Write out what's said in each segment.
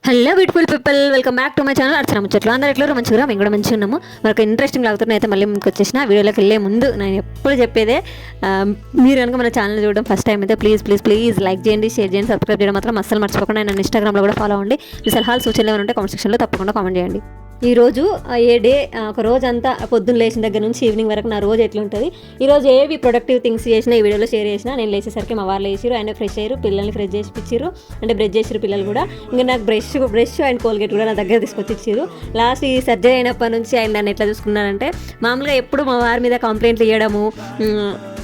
Hello beautiful people, welcome back to my channel Archana Muchchatlu. అందరూ ఎట్లా మంచిగా మేము కూడా మంచిగా ఉన్నాము. మనకు ఇంట్రెస్టింగ్ లాగుతున్నాయి. అయితే మళ్ళీ ముందుకు వచ్చేసిన వీడియోలోకి వెళ్ళే ముందు నేను ఎప్పుడు చెప్పేదే, మీరు కనుక మన ఛానల్ చూడడం ఫస్ట్ టైం అయితే ప్లీజ్ లైక్ చేయండి, షేర్ చేయండి, సబ్స్క్రైబ్ చేయడం మాత్రం అస్సలు మర్చిపోకుండా. నన్ను ఇన్స్టాగ్రామ్లో కూడా ఫాలో అవ్వండి. మీ సలహాలు సూచనలు ఏమైనా ఉంటే కామెంట్ సెక్షన్లో తప్పకుండా కామెంట్ చేయండి. ఈరోజు ఏ డే, ఒక రోజు అంతా పొద్దున్న లేచిన దగ్గర నుంచి ఈవినింగ్ వరకు నా రోజు ఎట్లుంటుంది, ఈరోజు ఏవి ప్రొడక్టివ్ థింగ్స్ చేసినా ఈ వీడియోలో షేర్ చేసినా. నేను లేచేసరికి మా వాళ్ళు వేసిరు, ఆయన ఫ్రెష్ అయ్యారు, పిల్లల్ని ఫ్రెష్ చేసి ఇచ్చిరు, అంటే బ్రష్ చేసిరు పిల్లలు కూడా. ఇంకా నాకు బ్రష్ అండ్ కోల్గేట్ కూడా నా దగ్గర తీసుకొచ్చి ఇచ్చిరు. లాస్ట్ ఈ సర్జరీ అయినప్పటి నుంచి ఆయన నన్ను ఎట్లా చూసుకున్నానంటే, మామూలుగా ఎప్పుడు మా వారి మీద కంప్లైంట్లు ఇవ్వడము,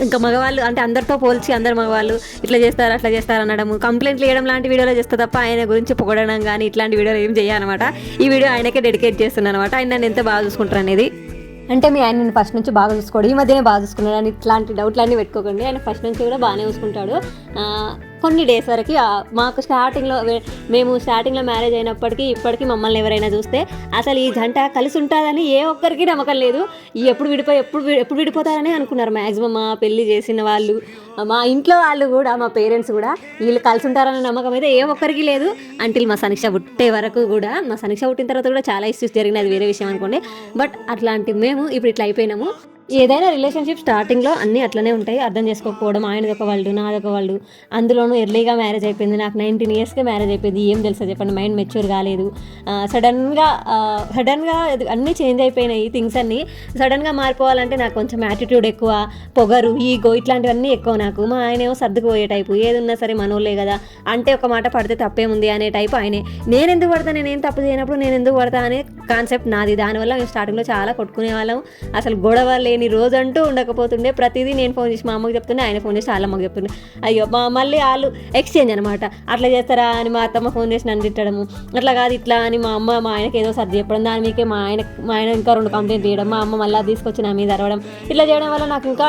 ఇంకా మగవాళ్ళు అంటే అందరితో పోల్చి అందరు మగవాళ్ళు ఇట్లా చేస్తారు అట్లా చేస్తారు అనడము, కంప్లైంట్లు ఇవ్వడం లాంటి వీడియోలో చేస్తా తప్ప ఆయన గురించి పొగడడం కానీ ఇట్లాంటి వీడియోలు ఏం చేయాలన్నమాట. ఈ వీడియో ఆయనకే డెడికేట్ చేస్తున్నాను అనమాట. ఆయన నన్ను ఎంత బాగా చూసుకుంటారు అనేది. అంటే మీ ఆయన నేను ఫస్ట్ నుంచి బాగా చూసుకోడు, ఈ మధ్యనే బాగా చూసుకున్నాడు అని ఇట్లాంటి డౌట్లన్నీ పెట్టుకోకండి. ఆయన ఫస్ట్ నుంచి కూడా బాగానే చూసుకుంటాడు. కొన్ని డేస్ వరకు మాకు మేము స్టార్టింగ్లో మ్యారేజ్ అయినప్పటికీ ఇప్పటికీ మమ్మల్ని ఎవరైనా చూస్తే అసలు ఈ జంట కలిసి ఉంటుందని ఏ ఒక్కరికి నమ్మకం లేదు. ఎప్పుడు విడిపోతారని అనుకున్నారు మ్యాక్సిమం. మా పెళ్ళి చేసిన వాళ్ళు, మా ఇంట్లో వాళ్ళు కూడా, మా పేరెంట్స్ కూడా వీళ్ళు కలిసి ఉంటారన్న నమ్మకం అయితే ఏ ఒక్కరికి లేదు. అంటిల్ మా సమీక్ష పుట్టే వరకు కూడా. మా సమీక్ష పుట్టిన తర్వాత కూడా చాలా ఇష్యూస్ జరిగినాయి, అది వేరే విషయం అనుకోండి. బట్ అట్లాంటి మేము ఇప్పుడు ఇట్లా అయిపోయినాము. ఏదైనా రిలేషన్షిప్ స్టార్టింగ్లో అన్నీ అట్లనే ఉంటాయి, అర్థం చేసుకోకపోవడం. ఆయనదొక వాళ్ళు, నాదొక వాళ్ళు. అందులోనూ ఎర్లీగా మ్యారేజ్ అయిపోయింది, నాకు 19 yearsకే మ్యారేజ్ అయిపోయింది. ఏం తెలుసా చెప్పండి, మైండ్ మెచ్యూర్ కాలేదు. సడన్గా అన్నీ చేంజ్ అయిపోయినాయి. థింగ్స్ అన్నీ సడన్గా మారిపోవాలంటే నాకు కొంచెం యాటిట్యూడ్ ఎక్కువ, పొగరు, ఈగో ఇట్లాంటివన్నీ ఎక్కువ నాకు. మా ఆయన ఏమో సర్దుకుపోయే టైపు, ఏదున్నా సరే మనోళ్ళే కదా అంటే ఒక మాట పడితే తప్పేముంది అనే టైపు ఆయనే. నేను ఎందుకు పడతా, నేనేం తప్పు చేయనప్పుడు నేను ఎందుకు పడతా అనే కాన్సెప్ట్ నాది. దానివల్ల మేము స్టార్టింగ్లో చాలా కొట్టుకునే వాళ్ళం. అసలు గొడవ లేని రోజు అంటూ ఉండకపోతుండే. ప్రతిదీ నేను ఫోన్ చేసి మా అమ్మకి చెప్తుండే, ఆయన ఫోన్ చేసి వాళ్ళ అమ్మకి చెప్తుండే. అయ్యో మళ్ళీ వాళ్ళు ఎక్స్చేంజ్ అనమాట. అట్లా చేస్తారా అని మా అత్తమ్మ ఫోన్ చేసి నన్ను తిట్టడము, అట్లా కాదు ఇట్లా అని మా అమ్మ మా ఆయనకి ఏదో సర్ది చెప్పడం, దాని మీకే మా ఆయన ఇంకా 2 కంప్లైంట్ చేయడం, మా అమ్మ మళ్ళీ తీసుకొచ్చి నా మీద అరవడం. ఇట్లా చేయడం వల్ల నాకు ఇంకా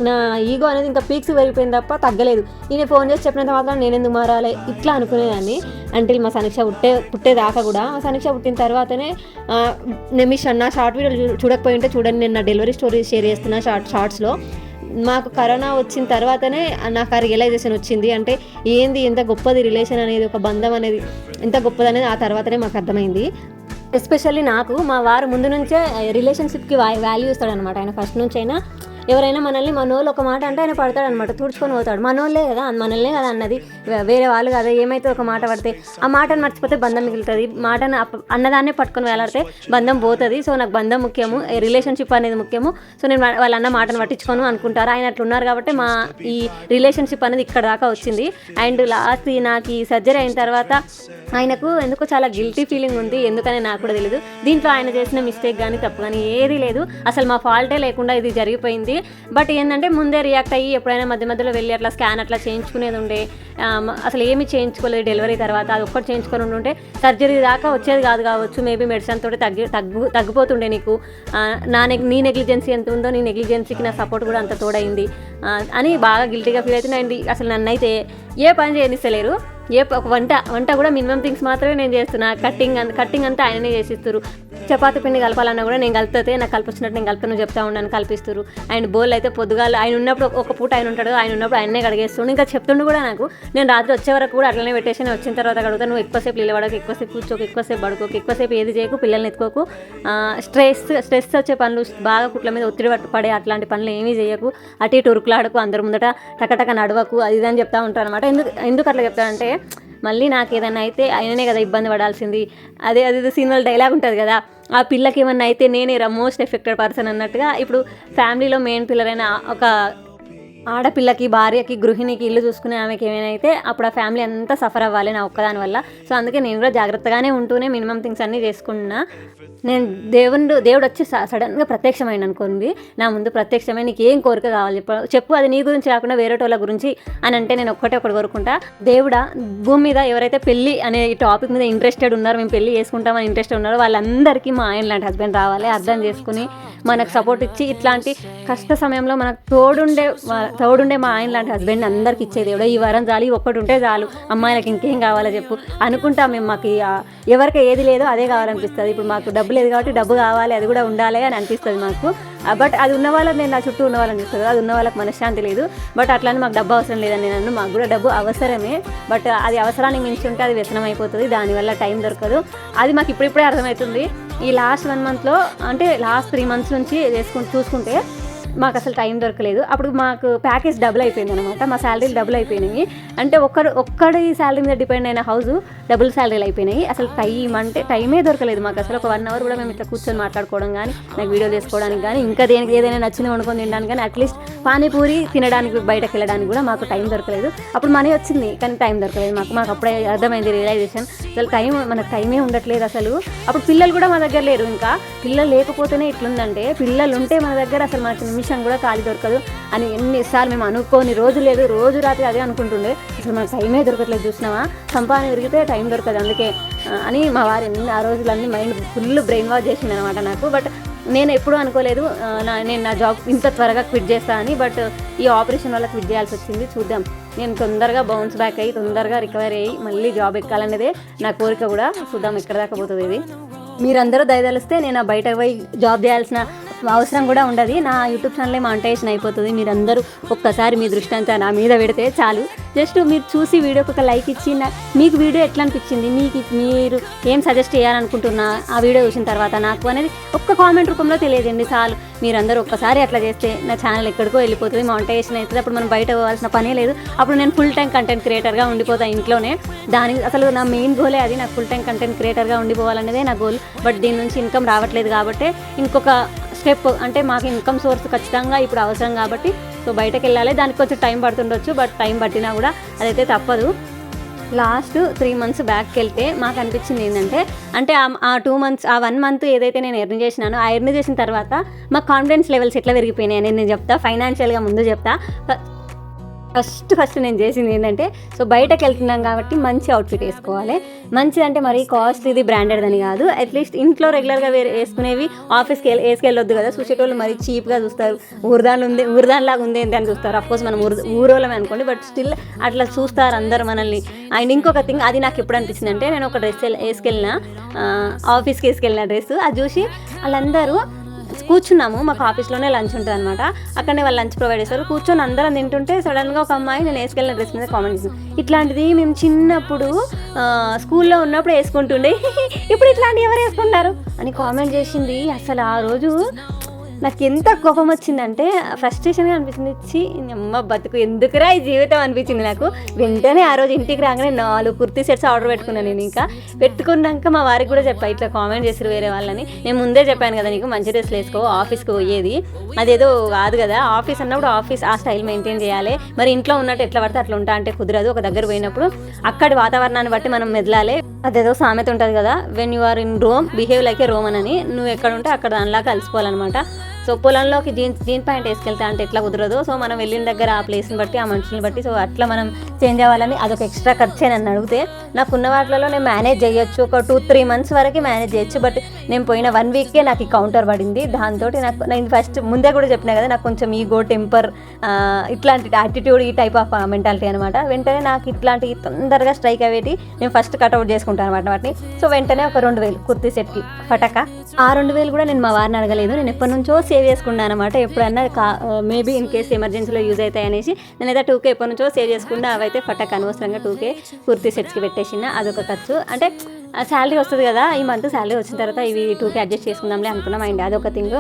నా ఈగో అనేది ఇంకా పీక్స్ పెరిగిపోయింది తప్ప తగ్గలేదు. ఈయన ఫోన్ చేసి చెప్పినంత మాత్రం నేను ఎందుకు మారాలి ఇట్లా అనుకునేదాన్ని. అంటే మా సమీక్ష పుట్టేదాకా కూడా. మా సమీక్ష పుట్టిన తర్వాతనే నా షార్ట్ వీడియోలు చూడకపోయి ఉంటే చూడండి, నేను నా డెలివరీ స్టోరీ షేర్ చేస్తున్నా షార్ట్స్లో. మాకు కరోనా వచ్చిన తర్వాతనే నాకు ఆ రియలైజేషన్ వచ్చింది. అంటే ఏంది ఎంత గొప్పది రిలేషన్ అనేది, ఒక బంధం అనేది ఎంత గొప్పది అనేది ఆ తర్వాతనే మాకు అర్థమైంది. ఎస్పెషల్లీ నాకు మా వారు ముందు నుంచే రిలేషన్షిప్కి వాల్యూ ఇస్తాడనమాట. ఆయన ఫస్ట్ నుంచి అయినా ఎవరైనా మనోళ్ళు ఒక మాట అంటే ఆయన పడతాడనమాట, తుడుచుకొని పోతాడు. మనోళ్ళే కదా అన్నది, వేరే వాళ్ళు కదా. ఏమైతే ఒక మాట పడితే ఆ మాటను మర్చిపోతే బంధం మిగులుతుంది, మాటను అన్నదాన్నే పట్టుకొని వేలాడితే బంధం పోతుంది. సో నాకు బంధం ముఖ్యము, రిలేషన్షిప్ అనేది ముఖ్యము. సో నేను వాళ్ళ అన్న మాటను పట్టించుకోను అనుకుంటారు. ఆయన అట్లా ఉన్నారు కాబట్టి మా ఈ రిలేషన్షిప్ అనేది ఇక్కడ దాకా వచ్చింది. అండ్ లాస్ట్ నాకు ఈ సర్జరీ అయిన తర్వాత ఆయనకు ఎందుకో చాలా గిల్టీ ఫీలింగ్ ఉంది, ఎందుకని నాకు కూడా తెలియదు. దీంట్లో ఆయన చేసిన మిస్టేక్ కానీ తప్పు కానీ ఏదీ లేదు, అసలు మా ఫాల్టే లేకుండా ఇది జరిగిపోయింది. బట్ ఏంటంటే ముందే రియాక్ట్ అయ్యి ఎప్పుడైనా మధ్యలో వెళ్ళి అట్లా స్కాన్ అట్లా చేయించుకునేది ఉండే. అసలు ఏమీ చేయించుకోలేదు డెలివరీ తర్వాత. అది ఒక్కటి చేయించుకొని ఉంటే సర్జరీ దాకా వచ్చేది కావచ్చు. మేబీ మెడిసిన్ తోటి తగ్గిపోతుండే నీకు. నీ నెగ్లిజెన్సీ ఎంత ఉందో నీ నెగ్లిజెన్సీకి నా సపోర్ట్ కూడా అంత తోడైంది అని బాగా గిల్టీగా ఫీల్ అవుతున్నాయండి. అసలు నన్నైతే ఏ పని చేయనిస్తలేరు. ఒక వంట కూడా మినిమం థింగ్స్ మాత్రమే నేను చేస్తున్నా. కట్టింగ్ అంతా ఆయననే చేసిస్తారు. చపాతీ పిండి కలపాలన్నా కూడా నేను కలిపితే నాకు కలిపొచ్చినట్టు నేను కలుపుతాను చెప్తా ఉన్నాను, కల్పిస్తారు. అండ్ బోల్ అయితే పొద్దుగాల ఆయన ఉన్నప్పుడు ఒక పూట ఆయన ఉంటాడు, ఆయన ఉన్నప్పుడు ఆయనే కడిగేస్తుండు. ఇంకా చెప్తుండు కూడా నాకు. నేను రాత్రి వచ్చే వరకు కూడా అట్లనే పెట్టేసి నేను వచ్చిన తర్వాత కడుగుతాను. నువ్వు ఎక్కువసేపు నిలబడకు, ఎక్కువసేపు కూర్చోకు, ఎక్కువసేపు పడుకోకు, ఎక్కువసేపు ఏది చేయకు, పిల్లల్ని ఎత్తుకోకు, స్ట్రెస్ వచ్చే పనులు, బాగా కుట్ల మీద ఒత్తిడి పడే అట్లాంటి పనులు ఏమీ చేయకు, అటు ఇటు ఉరుకులాడకు, అందరి ముందట టకటక నడవకు, అది ఇది అని చెప్తా ఉంటాను అనమాట. ఎందుకు అట్లా చెప్తానంటే, మళ్ళీ నాకు ఏదైనా అయితే ఆయననే కదా ఇబ్బంది పడాల్సింది. అదే సినిమాలో డైలాగ్ ఉంటుంది కదా, ఆ పిల్లకి ఏమన్నా అయితే నేనే మోస్ట్ ఎఫెక్టెడ్ పర్సన్ అన్నట్టుగా. ఇప్పుడు ఫ్యామిలీలో మెయిన్ పిల్లర్ అయిన ఒక ఆడపిల్లకి, భార్యకి, గృహిణికి, ఇల్లు చూసుకునే ఆమెకి ఏమైనా అయితే అప్పుడు ఆ ఫ్యామిలీ అంతా సఫర్ అవ్వాలి నా ఒక్కదాని వల్ల. సో అందుకే నేను కూడా జాగ్రత్తగానే ఉంటూనే మినిమం థింగ్స్ అన్నీ చేసుకున్నా. నేను దేవుడు వచ్చి సడన్గా ప్రత్యక్షమైన అనుకోండి, నా ముందు ప్రత్యక్షమై నీకు ఏం కోరిక కావాలి చెప్పు, అది నీ గురించి కాకుండా వేరే వాళ్ళ గురించి అని అంటే నేను ఒకటి కోరుకుంటా. దేవుడా, భూమి మీద ఎవరైతే పెళ్ళి అనే ఈ టాపిక్ మీద ఇంట్రెస్టెడ్ ఉన్నారో, మేము పెళ్ళి చేసుకుంటామని ఇంట్రెస్ట్ ఉన్నారో వాళ్ళందరికీ మా ఆయన లాంటి హస్బెండ్ రావాలి, అర్థం చేసుకుని మనకు సపోర్ట్ ఇచ్చి ఇట్లాంటి కష్ట సమయంలో మనకు తోడుండే మా ఆయన లాంటి హస్బెండ్ అందరికి ఇచ్చే దేవుడు. ఈ వరం చాలు, ఒక్కటి ఉంటే చాలు, అమ్మాయిలకు ఇంకేం కావాలో చెప్పు అనుకుంటా. మేము మాకు ఎవరికి ఏది లేదో అదే కావాలనిపిస్తుంది. ఇప్పుడు మాకు డబ్బు లేదు కాబట్టి డబ్బు కావాలి, అది కూడా ఉండాలి అని అనిపిస్తుంది మాకు. బట్ అది ఉన్న వాళ్ళని నేను నా చుట్టూ ఉన్న వాళ్ళని చూస్తాను కదా, అది ఉన్న వాళ్ళకి మనశ్శాంతి లేదు. బట్ అట్లానే మాకు డబ్బు అవసరం లేదని నేను అన్ను, మాకు కూడా డబ్బు అవసరమే, బట్ అది అవసరానికి మించి ఉంటే అది వ్యసనం అయిపోతుంది, దానివల్ల టైం దొరకదు. అది మాకు ఇప్పుడిప్పుడే అర్థమవుతుంది. ఈ లాస్ట్ 1 monthలో అంటే లాస్ట్ 3 months నుంచి చూసుకుంటే మాకు అసలు టైం దొరకలేదు. అప్పుడు మాకు ప్యాకేజ్ డబుల్ అయిపోయింది అనమాట, మా శాలరీలు డబుల్ అయిపోయినాయి. అంటే ఒక్కడి శాలరీ మీద డిపెండ్ అయిన హౌస్ డబుల్ శాలరీలు అయిపోయినాయి. అసలు టైమే దొరకలేదు మాకు. అసలు ఒక 1 hour కూడా మేము ఇట్లా కూర్చొని మాట్లాడుకోవడం కానీ, నాకు వీడియో చేసుకోవడానికి కానీ, ఇంకా దేనికి ఏదైనా నచ్చింది వండుకొని తినడానికి కానీ, అట్లీస్ట్ పానీపూరి తినడానికి బయటకు వెళ్ళడానికి కూడా మాకు టైం దొరకలేదు. అప్పుడు మనీ వచ్చింది కానీ టైం దొరకలేదు మాకు అప్పుడే అర్థమైంది రియలైజేషన్, అసలు మనకు టైమే ఉండట్లేదు అసలు. అప్పుడు పిల్లలు కూడా మా దగ్గర లేరు. ఇంకా పిల్లలు లేకపోతేనే ఇట్లుందంటే, పిల్లలు ఉంటే మన దగ్గర అసలు మనకి నిమిషం కూడా ఖాళీ దొరకదు అని ఎన్నిసార్లు మేము అనుకోని రోజు లేదు, రోజు రాత్రి అదే అనుకుంటుండే. అసలు మనకు టైమే దొరకట్లేదు, చూసినావా సంపాదన పెరిగితే టైం దొరకదు అందుకే అని మా వారు ఆ రోజులన్నీ మైండ్ ఫుల్ బ్రెయిన్ వాష్ చేసింది అనమాట నాకు. బట్ నేను ఎప్పుడూ అనుకోలేదు నేను నా జాబ్ ఇంత త్వరగా క్విట్ చేస్తా అని. బట్ ఈ ఆపరేషన్ వల్ల క్విట్ చేయాల్సి వచ్చింది. చూద్దాం, నేను తొందరగా బౌన్స్ బ్యాక్ అయ్యి తొందరగా రికవరీ అయ్యి మళ్ళీ జాబ్ ఎక్కాలనేదే నా కోరిక కూడా. చూద్దాం ఎక్కడ దాకా పోతుంది ఇది. మీరందరూ దయదలిస్తే నేను బయట పోయి జాబ్ చేయాల్సిన అవసరం కూడా ఉండదు. నా యూట్యూబ్ ఛానలే మానిటైజేషన్ అయిపోతుంది. మీరందరూ ఒక్కసారి మీ దృష్టి అంతా నా మీద పెడితే చాలు. జస్ట్ మీరు చూసి వీడియోకి ఒక లైక్ ఇచ్చి మీకు వీడియో ఎట్లా అనిపించింది, మీరు ఏం సజెస్ట్ చేయాలనుకుంటున్నా ఆ వీడియో చూసిన తర్వాత నాకు అనేది ఒక్క కామెంట్ రూపంలో తెలియజేయండి చాలు. మీరందరూ ఒక్కసారి అట్లా చేస్తే నా ఛానల్ ఎక్కడికో వెళ్ళిపోతుంది, మానిటైజేషన్ అవుతుంది. అప్పుడు మనం బయట పోవాల్సిన పనే లేదు. అప్పుడు నేను ఫుల్ టైం కంటెంట్ క్రియేటర్గా ఉండిపోతాను ఇంట్లోనే. దానికి అసలు నా మెయిన్ గోలే అది, నాకు ఫుల్ టైం కంటెంట్ క్రియేటర్గా ఉండిపోవాలనేదే నా గోల్. బట్ దీని నుంచి ఇన్కమ్ రావట్లేదు కాబట్టి ఇంకొక స్టెప్ అంటే మాకు ఇన్కమ్ సోర్స్ ఖచ్చితంగా ఇప్పుడు అవసరం కాబట్టి సో బయటకు వెళ్ళాలి. దానికి కొంచెం టైం పడుతుండొచ్చు, బట్ టైం పట్టినా కూడా అదైతే తప్పదు. లాస్ట్ 3 months బ్యాక్కి వెళ్తే మాకు అనిపించింది ఏంటంటే, అంటే ఆ 2 months ఆ 1 month ఏదైతే నేను ఎర్న్ చేసినానో ఆ ఎర్న్ చేసిన తర్వాత మా కాన్ఫిడెన్స్ లెవెల్స్ ఎట్లా పెరిగిపోయినాయి అని నేను చెప్తా. ఫైనాన్షియల్గా ముందు చెప్తా. ఫస్ట్ నేను చేసింది ఏంటంటే, సో బయటకు వెళ్తున్నాం కాబట్టి మంచి అవుట్ఫిట్ వేసుకోవాలి. మంచిది అంటే మరీ కాస్ట్ ఇది బ్రాండెడ్ అని కాదు, అట్లీస్ట్ ఇంట్లో రెగ్యులర్గా వేసుకునేవి ఆఫీస్కి వేసుకెళ్ళొద్దు కదా. చూసేటోళ్ళు మరీ చీప్గా చూస్తారు, ఊరదానిలాగా ఉంది ఏంటి అని చూస్తారు. అఫ్కోర్స్ మనం ఊరోళ్ళమే అనుకోండి, బట్ స్టిల్ అట్లా చూస్తారు అందరు మనల్ని. అండ్ ఇంకొక థింగ్, అది నాకు ఎప్పుడు అనిపించింది అంటే, నేను ఒక డ్రెస్ ఆఫీస్కి వేసుకెళ్ళిన డ్రెస్ అది చూసి వాళ్ళందరూ కూర్చున్నాము, మాకు ఆఫీస్లోనే లంచ్ ఉంటుంది అనమాట, అక్కడనే వాళ్ళు లంచ్ ప్రొవైడ్ చేస్తారు. కూర్చొని అందరం తింటుంటే సడన్గా ఒక అమ్మాయి నేను వేసుకెళ్ళిన డ్రెస్ మీద కామెంట్ చేసింది. ఇట్లాంటిది మేము చిన్నప్పుడు స్కూల్లో ఉన్నప్పుడు వేసుకుంటుండే, ఇప్పుడు ఇట్లాంటివి ఎవరు వేసుకుంటారు అని కామెంట్ చేసింది. అసలు ఆ రోజు నాకు ఎంత కోపం వచ్చిందంటే, ఫ్రస్ట్రేషన్గా అనిపించింది. ఇచ్చి అమ్మ బతుకు ఎందుకురా ఈ జీవితం అనిపించింది నాకు. వెంటనే ఆ రోజు ఇంటికి రాగానే 4 కుర్తీ సెట్స్ ఆర్డర్ పెట్టుకున్నాను నేను. ఇంకా పెట్టుకున్నాక మా వారికి కూడా చెప్పా, ఇట్లా కామెంట్ చేసారు వేరే వాళ్ళని. నేను ముందే చెప్పాను కదా నీకు, మంచి డ్రెస్లు వేసుకో, ఆఫీస్కి పోయేది అదేదో కాదు కదా. ఆఫీస్ అన్నప్పుడు ఆఫీస్ ఆ స్టైల్ మెయింటైన్ చేయాలి. మరి ఇంట్లో ఉన్నట్టు ఎట్లా పడితే అట్లా ఉంటా అంటే కుదరదు. ఒక దగ్గర పోయినప్పుడు అక్కడి వాతావరణాన్ని బట్టి మనం మెదలాలి. అదేదో సామెత ఉంటుంది కదా, when you are in Rome behave like a Roman అని. నువ్వు ఎక్కడ ఉంటే అక్కడ దానిలాగా కలిసిపోవాలన్నమాట. సో పొలంలోకి జీన్స్ ప్యాంట్ వేసుకెళ్తా అంటే ఎట్లా కుదరదు. సో మనం వెళ్ళిన దగ్గర ఆ ప్లేస్ని బట్టి ఆ మనుషుల్ని బట్టి సో అట్లా మనం చేంజ్ అవ్వాలని. అదొక ఎక్స్ట్రా ఖర్చే నన్ను అడిగితే. నాకున్న వాటిలో నేను మేనేజ్ చేయొచ్చు, ఒక 2-3 months వరకు మేనేజ్ చేయొచ్చు. బట్ నేను పోయిన 1 weekకే నాకు ఈ కౌంటర్ పడింది. దాంతో నేను ఫస్ట్ ముందే కూడా చెప్పినా కదా, నాకు కొంచెం ఈగో, టెంపర్, ఇట్లాంటి యాటిట్యూడ్, ఈ టైప్ ఆఫ్ మెంటాలిటీ అనమాట. వెంటనే నాకు ఇట్లాంటి తొందరగా స్ట్రైక్ అయ్యేటి నేను ఫస్ట్ కట్అవుట్ చేసుకుంటాను అనమాట వాటిని. సో వెంటనే ఒక 2,000 కుర్తీ సెట్కి పటక. ఆ 2,000 కూడా నేను మా వారిని అడగలేదు, నేను ఎప్పటి నుంచో సేవ్ చేసుకున్నాను అనమాట. ఎప్పుడన్నా మేబీ ఇన్ కేసు ఎమర్జెన్సీలో యూజ్ అవుతాయి అనేసి నేనైతే 2K ఎప్పటి నుంచో సేవ్ చేసుకున్నా. అవైతే ఫటక్ అనవసరంగా 2K కుర్తీ సెట్స్కి పెట్టేసిన. అదొక ఖర్చు. అంటే శాలరీ వస్తుంది కదా, ఈ మంత్ శాలరీ వచ్చిన తర్వాత ఇవి 2K అడ్జస్ట్ చేసుకుందాంలే అనుకున్నాం. అండ్ అదొక థింగ్.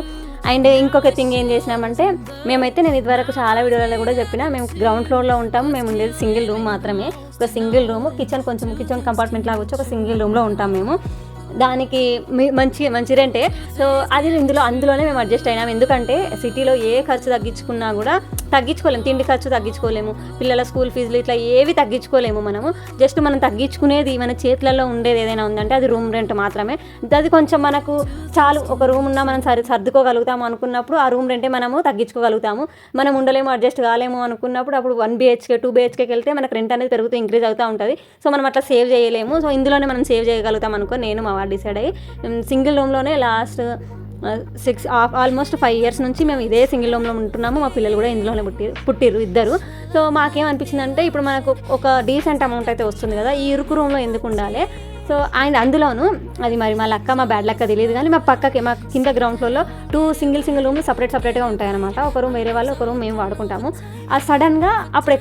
అండ్ ఇంకొక థింగ్ ఏం చేసినామంటే, మేమైతే నేను ఇదివరకు చాలా వీడియోలలో కూడా చెప్పిన, మేము గ్రౌండ్ ఫ్లోర్లో ఉంటాము. మేము ఉండేది సింగిల్ రూమ్ మాత్రమే, ఒక సింగిల్ రూమ్, కిచెన్ కంపార్ట్మెంట్ లాగా వచ్చి ఒక సింగిల్ రూమ్లో ఉంటాం మేము. దానికి మంచి రెంటే. సో అది అందులోనే మేము అడ్జస్ట్ అయినాం. ఎందుకంటే సిటీలో ఏ ఖర్చు తగ్గించుకున్నా కూడా తగ్గించుకోలేము. తిండి ఖర్చు తగ్గించుకోలేము, పిల్లల స్కూల్ ఫీజులు ఇట్లా ఏవి తగ్గించుకోలేము మనము. జస్ట్ మనం తగ్గించుకునేది మన చేతులలో ఉండేది ఏదైనా ఉందంటే అది రూమ్ రెంట్ మాత్రమే. అది కొంచెం మనకు చాలు, ఒక రూమ్ ఉన్నా మనం సర్దుకోగలుగుతాము అనుకున్నప్పుడు ఆ రూమ్ రెంటే మనము తగ్గించుకోగలుగుతాము. మనం ఉండలేము, అడ్జస్ట్ కాలేము అనుకున్నప్పుడు అప్పుడు 1 BHK 2 BHKకి వెళ్తే మనకు రెంట్ అనేది పెరుగుతూ ఇంక్రీజ్ అవుతూ ఉంటుంది. సో మనం అట్లా సేవ్ చేయలేము. సో ఇందులోనే మనం సేవ్ చేయగలుగుతాం అనుకో నేను మా వాడు డిసైడ్ అయ్యి సింగిల్ రూమ్లోనే లాస్ట్ ఆల్మోస్ట్ 5 years నుంచి మేము ఇదే సింగిల్ రూమ్లో ఉంటున్నాము. మా పిల్లలు కూడా ఇందులోనే పుట్టిర్రు 2. సో మాకేమనిపించిందంటే, ఇప్పుడు మనకు ఒక డీసెంట్ అమౌంట్ అయితే వస్తుంది కదా, ఈ ఇరుకు రూమ్లో ఎందుకు ఉండాలి, సో అండ్ అందులోను అది మరి మా లక్క మా బ్యాడ్ లక్క తెలియదు కానీ మా పక్కకి మా కింద గ్రౌండ్ ఫ్లోర్లో 2 సింగిల్ రూమ్లు సపరేట్గా ఉంటాయన్నమాట. ఒక రూమ్ వేరే వాళ్ళు, ఒక రూమ్ మేము వాడుకుంటాము. ఆ సడన్గా అప్పుడే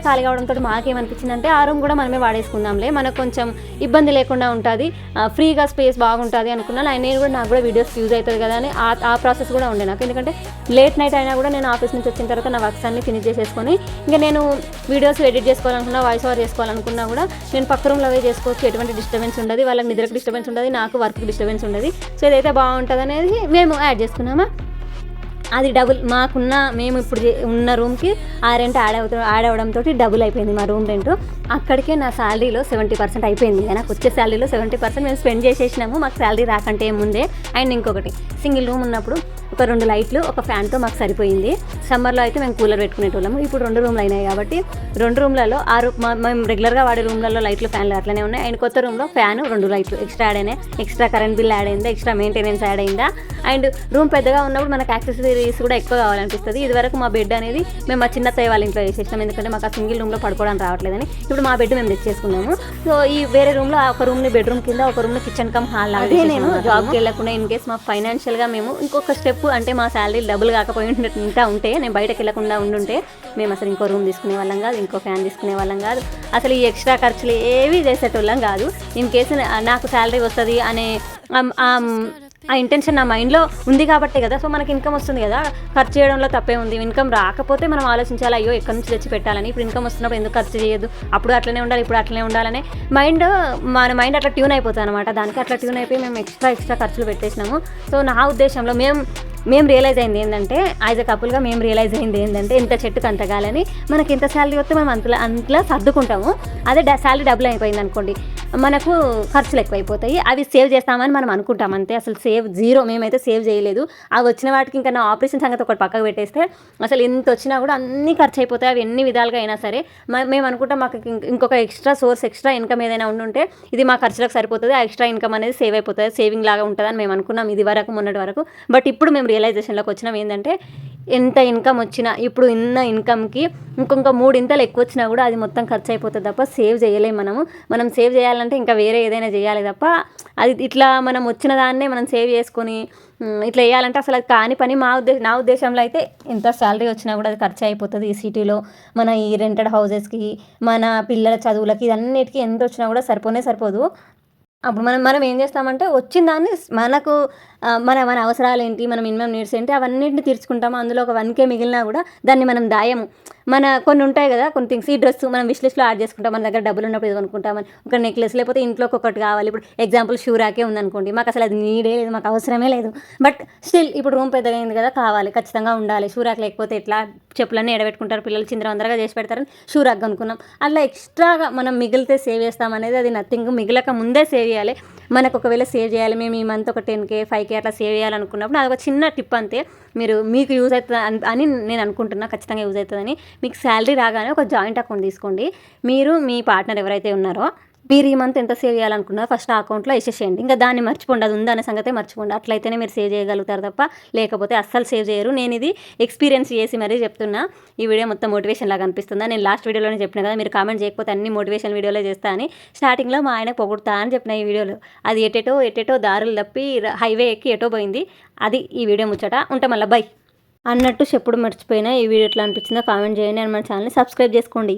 ఖాళీ కావడంతో మాకేమనిపించిందంటే ఆ రూమ్ కూడా మనమే వాడేసుకుందాంలే, మనకు కొంచెం ఇబ్బంది లేకుండా ఉంటుంది, ఫ్రీగా స్పేస్ బాగుంటుంది అనుకున్నాను. నేను కూడా నాకు కూడా వీడియోస్ యూజ్ అవుతుంది కదా అని ఆ ప్రాసెస్ కూడా ఉండే నాకు. ఎందుకంటే లేట్ నైట్ అయినా కూడా నేను ఆఫీస్ నుంచి వచ్చిన తర్వాత నా వర్క్స్ అన్ని ఫినిష్ చేసేసుకొని ఇంకా నేను వీడియోస్ ఎడిట్ చేసుకోవాలనుకున్నా, వాయిస్ ఓవర్ చేసుకోవాలనుకున్నా కూడా నేను పక్క రూమ్లో అవే చేసుకోవచ్చు. ఎటువంటి డిస్టర్బెన్స్ ఉండదు, వాళ్ళకి నిద్రకు డిస్టర్బెన్స్ ఉండదు, నాకు వర్క్కి డిస్టర్బెన్స్ ఉండదు. సో ఇదైతే బాగుంటుంది అనేది మేము యాడ్ చేసుకున్నామా. అది డబుల్ మేము ఇప్పుడు ఉన్న రూమ్కి ఆ రెంట్ యాడ్ అవ్వడంతో డబుల్ అయిపోయింది మా రూమ్ రెంట్. అక్కడికే నా శాలరీలో 70% అయిపోయింది. నాకు వచ్చే శాలరీలో 70% మేము స్పెండ్ చేసేసినాము మాకు శాలరీ రాకంటే ముందే. అండ్ ఇంకొకటి, సింగిల్ రూమ్ ఉన్నప్పుడు ఒక 2 లైట్లు ఒక ఫ్యాన్తో మాకు సరిపోయింది. సమ్మర్లో అయితే మేము కూలర్ పెట్టుకునేటోళ్ళము. ఇప్పుడు 2 రూమ్లు అయినాయి కాబట్టి 2 రూమ్లలో మేము రెగ్యులర్గా వాడే రూమ్లలో లైట్లు ఫ్యాన్లు అట్లనే ఉన్నాయి. అండ్ కొత్త రూమ్లో ఫ్యాన్ 2 లైట్లు ఎక్స్ట్రా యాడ్ అయినాయి. ఎక్స్ట్రా కరెంట్ బిల్ యాడ్ అయిందా, ఎక్స్ట్రా మెయింటెనెన్స్ యాడ్ అయిందా. అండ్ రూమ్ పెద్దగా ఉన్నప్పుడు మనకు యాక్సెసరీస్ కూడా ఎక్కువ కావాలనిపిస్తుంది. ఇదివరకు మా బెడ్ అనేది మేము మా చిన్న అత్తయ్య వాళ్ళ ఇంట్లో వేసేసాం, ఎందుకంటే మాకు ఆ సింగిల్ రూమ్లో పడుకోవడానికి రావట్లేదని. ఇప్పుడు మా బెడ్ మేము తెచ్చేసుకున్నాము. సో ఈ వేరే రూమ్లో ఒక రూమ్ని బెడ్రూమ్ కింద, ఒక రూమ్ని కిచెన్ కమ్ హాల్. అదే నేను జాబ్కి వెళ్ళకుండా ఇన్ కేస్ మాకు ఫైనాన్షియల్గా మేము ఇంకొక స్టెప్ అంటే మా శాలరీ డబుల్ కాకపోయి ఉంటే, నేను బయటకు వెళ్ళకుండా ఉండుంటే మేము అసలు ఇంకో రూమ్ తీసుకునే వాళ్ళం కాదు, ఇంకో ఫ్యాన్ తీసుకునే వాళ్ళం కాదు, అసలు ఈ ఎక్స్ట్రా ఖర్చులు ఏవి చేసేటోళ్ళం కాదు. ఇన్ కేసు నాకు శాలరీ వస్తుంది అనే ఆ ఇంటెన్షన్ నా మైండ్లో ఉంది కాబట్టే కదా. సో మనకి ఇన్కమ్ వస్తుంది కదా, ఖర్చు చేయడంలో తప్పే ఉంది. ఇన్కమ్ రాకపోతే మనం ఆలోచించాలి, అయ్యో ఎక్కడి నుంచి తెచ్చి పెట్టాలని. ఇప్పుడు ఇన్కమ్ వస్తున్నప్పుడు ఎందుకు ఖర్చు చేయొద్దు, అప్పుడు అట్లనే ఉండాలి, ఇప్పుడు అట్లనే ఉండాలనే మన మైండ్ అట్లా ట్యూన్ అయిపోతుంది అనమాట. దానికి అట్లా ట్యూన్ అయిపోయి మేము ఎక్స్ట్రా ఖర్చులు పెట్టేసినాము. సో నా ఉద్దేశంలో మేము రియలైజ్ అయింది ఏంటంటే, యాజ్ ఎ కపుల్గా మేము రియలైజ్ అయింది ఏంటంటే, ఇంత చెట్టుకు అంత గాలని, మనకి ఎంత శాలరీ వస్తే మనం అంతలా సర్దుకుంటాము. అదే శాలరీ డబుల్ అయిపోయింది అనుకోండి, మనకు ఖర్చులు ఎక్కువైపోతాయి. అవి సేవ్ చేస్తామని మనం అనుకుంటాం అంతే. అసలు సేవ్ జీరో, మేమైతే సేవ్ చేయలేదు. అవి వచ్చిన వాటికి ఇంకా నా ఆపరేషన్ సంగతి ఒకటి పక్కకు పెట్టేస్తే అసలు ఎంత వచ్చినా కూడా అన్నీ ఖర్చు అయిపోతాయి. అవి ఎన్ని విధాలుగా అయినా సరే మేము అనుకుంటాం మాకు ఇంకొక ఎక్స్ట్రా ఇన్కమ్ ఏదైనా ఉండుంటే ఇది మా ఖర్చులకు సరిపోతుంది, ఆ ఎక్స్ట్రా ఇన్కమ్ అనేది సేవ్ అయిపోతుంది, సేవింగ్ లాగా ఉంటుందని మేము అనుకున్నాం ఇది వరకు, మొన్నటి వరకు. బట్ ఇప్పుడు మేము రియలైజేషన్లోకి వచ్చినాం ఏంటంటే, ఎంత ఇన్కమ్ వచ్చినా ఇప్పుడు ఉన్న ఇన్కమ్కి ఇంకొక 3 ఇంతలు ఎక్కువ వచ్చినా కూడా అది మొత్తం ఖర్చు అయిపోతుంది తప్ప సేవ్ చేయలేము. మనం సేవ్ చేయాలంటే ఇంకా వేరే ఏదైనా చేయాలి తప్ప అది ఇట్లా మనం వచ్చిన దాన్నే మనం సేవ్ చేసుకొని ఇట్లా వేయాలంటే అసలు అది కాని పని. నా ఉద్దేశంలో అయితే ఎంత శాలరీ వచ్చినా కూడా అది ఖర్చు అయిపోతుంది. ఈ సిటీలో మన ఈ రెంటెడ్ హౌసెస్కి, మన పిల్లల చదువులకి, ఇదన్నిటికీ ఎంత వచ్చినా కూడా సరిపోదు. అప్పుడు మనం ఏం చేస్తామంటే వచ్చిన దాన్ని మనకు మన అవసరాలు ఏంటి, మన మినిమం నీడ్స్ ఏంటి, అవన్నింటిని తీర్చుకుంటాము. అందులో ఒక 1K మిగిలినా కూడా దాన్ని మనం దాయము. కొన్ని ఉంటాయి కదా, కొన్ని థింగ్స్, ఈ డ్రెస్ మనం విష్ లిస్ట్లో యాడ్ చేసుకుంటాం. మన దగ్గర డబ్బులు ఉన్నప్పుడు ఇది కొనుక్కుంటామని, ఒక నెక్లెస్, లేకపోతే ఇంట్లోకి ఒకటి కావాలి. ఇప్పుడు ఎగ్జాంపుల్ షూ ర్యాకే ఉందనుకోండి, మాకు అసలు అది నీడే లేదు, మాకు అవసరమే లేదు. బట్ స్టిల్ ఇప్పుడు రూమ్ పెద్దగా అయింది కదా, కావాలి, ఖచ్చితంగా ఉండాలి. షూ ర్యాక్ లేకపోతే ఎట్లా, చెప్పులన్నీ ఎడబెట్టుకుంటారు పిల్లలు, చిందరవందరగా చేసి పెడతారని షూ ర్యాక్ అనుకున్నాం. అట్లా ఎక్స్ట్రాగా మనం మిగిలితే సేవ్ చేస్తామనేది అది నథింగ్. మిగిలక ముందే సేవ్ చేయాలి. మనకు ఒకవేళ సేవ్ చేయాలి, మేము ఈ మంత్ ఒక 10K 5K అట్లా సేవ్ చేయాలనుకున్నప్పుడు అది ఒక చిన్న టిప్ అంతే. మీకు యూజ్ అవుతుంది అని నేను అనుకుంటున్నా, ఖచ్చితంగా యూజ్ అవుతుందని. మీకు శాలరీ రాగానే ఒక జాయింట్ అకౌంట్ తీసుకోండి. మీరు మీ పార్ట్నర్ ఎవరైతే ఉన్నారో మీరు ఈ మంత్ ఎంత సేవ్ చేయాలనుకున్నారో ఫస్ట్ ఆ అకౌంట్లో వేసేసేయండి. ఇంకా దాన్ని మర్చిపోండి, అది ఉందనే సంగతే మర్చిపోండి. అట్లయితేనే మీరు సేవ్ చేయగలుగుతారు తప్ప లేకపోతే అస్సలు సేవ్ చేయరు. నేను ఇది ఎక్స్పీరియన్స్ చేసి మరీ చెప్తున్నా. ఈ వీడియో మొత్తం మోటివేషన్ లాగా అనిపిస్తుందా? నేను లాస్ట్ వీడియోలోనే చెప్పిన కదా, మీరు కామెంట్ చేయకపోతే అన్ని మోటివేషన్ వీడియోలో చేస్తా అని. స్టార్టింగ్లో మా ఆయన పొగుడుతా అని చెప్పిన ఈ వీడియోలో. అది ఎటెటో దారులు తప్పి హైవే ఎక్కి ఎటో పోయింది. అది ఈ వీడియో ముచ్చట. ఉంటాం మళ్ళీ బై అన్నట్టు చెప్పుడు మర్చిపోయినా. ఈ వీడియో ఎట్లా అనిపించిందో కామెంట్ చేయండి. అండ్ మన ఛానల్ని సబ్స్క్రైబ్ చేసుకోండి.